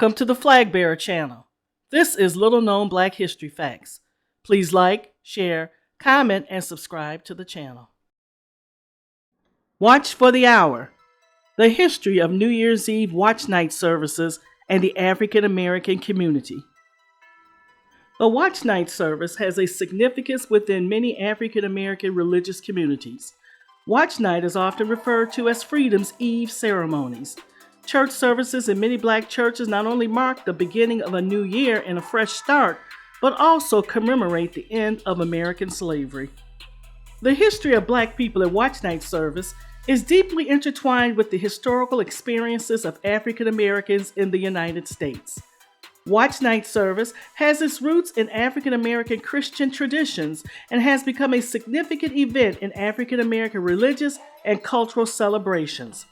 Welcome to the Flag Bearer channel. This is Little Known Black History Facts. Please like, share, comment, and subscribe to the channel. Watch for the Hour. The history of New Year's Eve watch night services and the African American community. The watch night service has a significance within many African American religious communities. Watch night is often referred to as Freedom's Eve ceremonies. Church services in many black churches not only mark the beginning of a new year and a fresh start, but also commemorate the end of American slavery. The history of black people in watch night service is deeply intertwined with the historical experiences of African Americans in the United States. Watch night service has its roots in African American Christian traditions and has become a significant event in African American religious and cultural celebrations.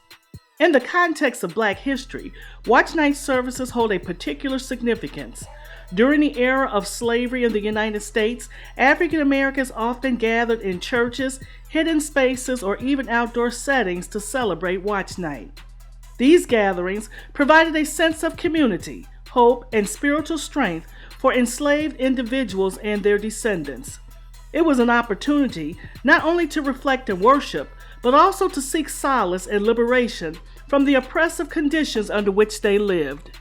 In the context of Black history, watch night services hold a particular significance. During the era of slavery in the United States, African Americans often gathered in churches, hidden spaces, or even outdoor settings to celebrate watch night. These gatherings provided a sense of community, hope, and spiritual strength for enslaved individuals and their descendants. It was an opportunity not only to reflect and worship, but also to seek solace and liberation from the oppressive conditions under which they lived.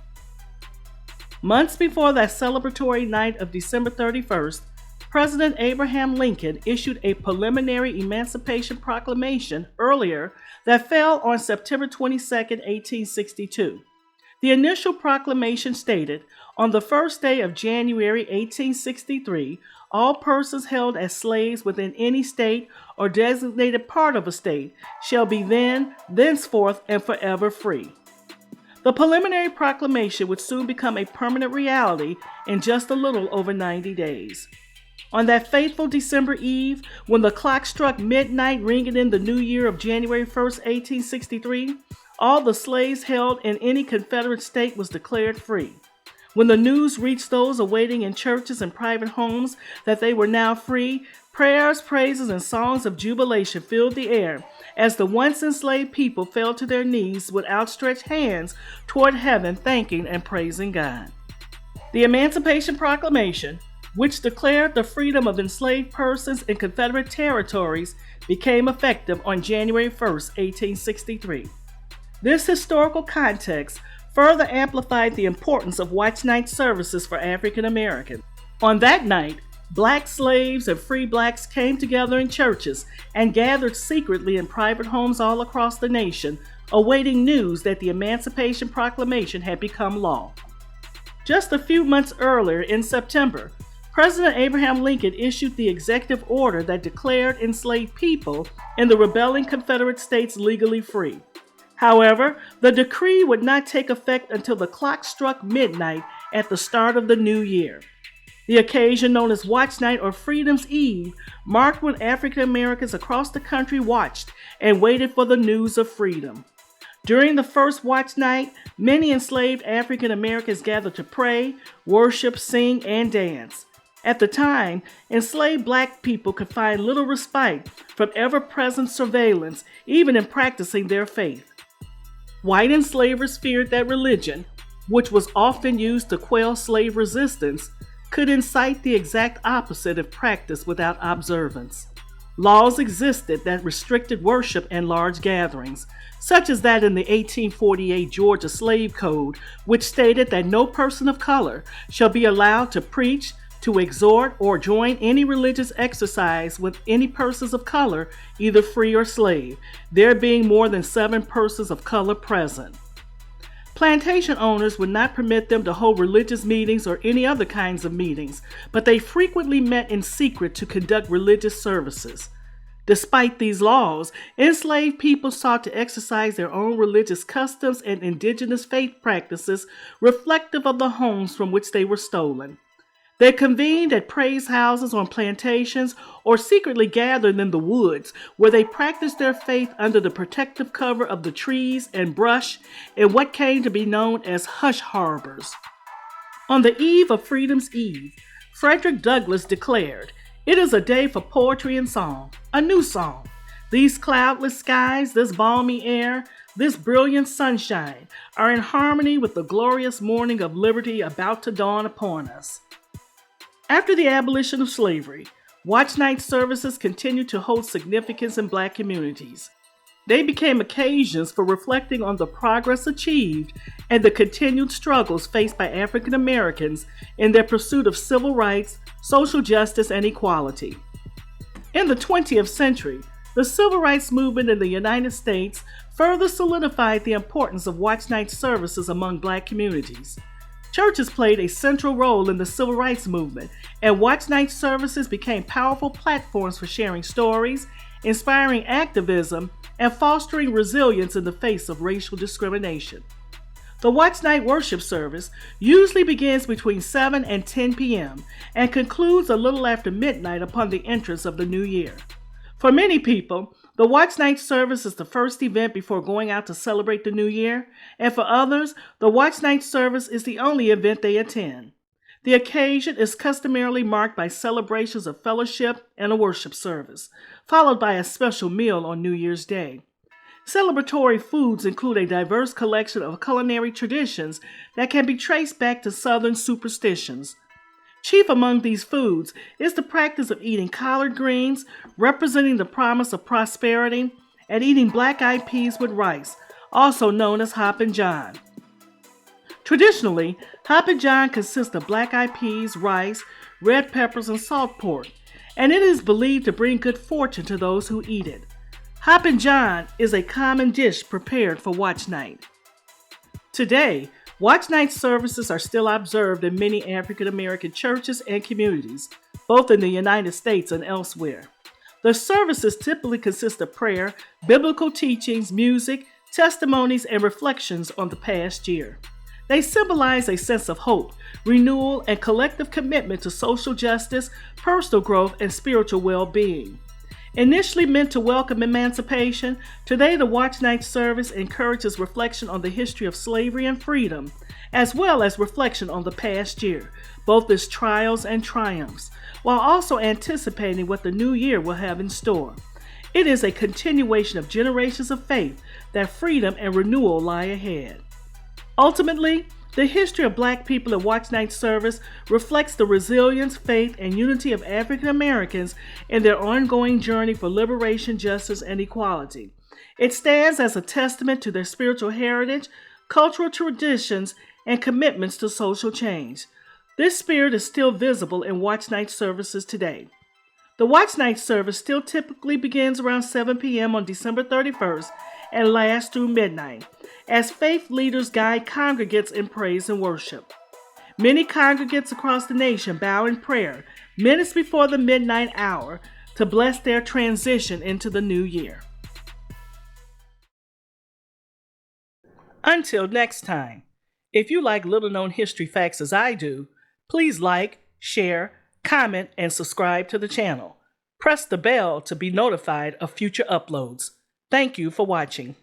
Months before that celebratory night of December 31st, President Abraham Lincoln issued a preliminary Emancipation Proclamation earlier that fell on September 22, 1862. The initial proclamation stated, "On the first day of January 1863, all persons held as slaves within any state or designated part of a state shall be thenceforth, and forever free." The preliminary proclamation would soon become a permanent reality in just a little over 90 days. On that fateful December Eve, when the clock struck midnight, ringing in the new year of January 1st, 1863, all the slaves held in any Confederate state was declared free. When the news reached those awaiting in churches and private homes that they were now free, prayers, praises, and songs of jubilation filled the air as the once enslaved people fell to their knees with outstretched hands toward heaven, thanking and praising God. The Emancipation Proclamation, which declared the freedom of enslaved persons in Confederate territories, became effective on January 1st, 1863. This historical context further amplified the importance of watch night services for African Americans. On that night, black slaves and free blacks came together in churches and gathered secretly in private homes all across the nation, awaiting news that the Emancipation Proclamation had become law. Just a few months earlier, in September, President Abraham Lincoln issued the executive order that declared enslaved people in the rebelling Confederate states legally free. However, the decree would not take effect until the clock struck midnight at the start of the new year. The occasion, known as Watch Night or Freedom's Eve, marked when African Americans across the country watched and waited for the news of freedom. During the first watch night, many enslaved African Americans gathered to pray, worship, sing, and dance. At the time, enslaved black people could find little respite from ever-present surveillance, even in practicing their faith. White enslavers feared that religion, which was often used to quell slave resistance, could incite the exact opposite if practiced without observance. Laws existed that restricted worship and large gatherings, such as that in the 1848 Georgia Slave Code, which stated that no person of color shall be allowed to preach, to exhort, or join any religious exercise with any persons of color, either free or slave, there being more than 7 persons of color present. Plantation owners would not permit them to hold religious meetings or any other kinds of meetings, but they frequently met in secret to conduct religious services. Despite these laws, enslaved people sought to exercise their own religious customs and indigenous faith practices reflective of the homes from which they were stolen. They convened at praise houses on plantations or secretly gathered in the woods, where they practiced their faith under the protective cover of the trees and brush in what came to be known as hush harbors. On the eve of Freedom's Eve, Frederick Douglass declared, "It is a day for poetry and song, a new song. These cloudless skies, this balmy air, this brilliant sunshine, are in harmony with the glorious morning of liberty about to dawn upon us. After the abolition of slavery, watch night services continued to hold significance in Black communities. They became occasions for reflecting on the progress achieved and the continued struggles faced by African Americans in their pursuit of civil rights, social justice, and equality. In the 20th century, the civil rights movement in the United States further solidified the importance of watch night services among Black communities. Churches played a central role in the civil rights movement, and watch night services became powerful platforms for sharing stories, inspiring activism, and fostering resilience in the face of racial discrimination. The watch night worship service usually begins between 7 and 10 p.m. and concludes a little after midnight upon the entrance of the new year. For many people, the watch night service is the first event before going out to celebrate the new year, and for others, the watch night service is the only event they attend. The occasion is customarily marked by celebrations of fellowship and a worship service, followed by a special meal on New Year's Day. Celebratory foods include a diverse collection of culinary traditions that can be traced back to Southern superstitions. Chief among these foods is the practice of eating collard greens, representing the promise of prosperity, and eating black-eyed peas with rice, also known as Hoppin' John. Traditionally, Hoppin' John consists of black-eyed peas, rice, red peppers, and salt pork, and it is believed to bring good fortune to those who eat it. Hoppin' John is a common dish prepared for watch night. Today, watch night services are still observed in many African American churches and communities, both in the United States and elsewhere. The services typically consist of prayer, biblical teachings, music, testimonies, and reflections on the past year. They symbolize a sense of hope, renewal, and collective commitment to social justice, personal growth, and spiritual well-being. Initially meant to welcome emancipation, today the watch night service encourages reflection on the history of slavery and freedom, as well as reflection on the past year, both its trials and triumphs, while also anticipating what the new year will have in store. It is a continuation of generations of faith that freedom and renewal lie ahead. Ultimately, the history of Black people in watch night service reflects the resilience, faith, and unity of African Americans in their ongoing journey for liberation, justice, and equality. It stands as a testament to their spiritual heritage, cultural traditions, and commitments to social change. This spirit is still visible in watch night services today. The watch night service still typically begins around 7 p.m. on December 31st and lasts through midnight, as faith leaders guide congregants in praise and worship. Many congregants across the nation bow in prayer minutes before the midnight hour to bless their transition into the new year. Until next time, if you like little-known history facts as I do, please like, share, comment, and subscribe to the channel. Press the bell to be notified of future uploads. Thank you for watching.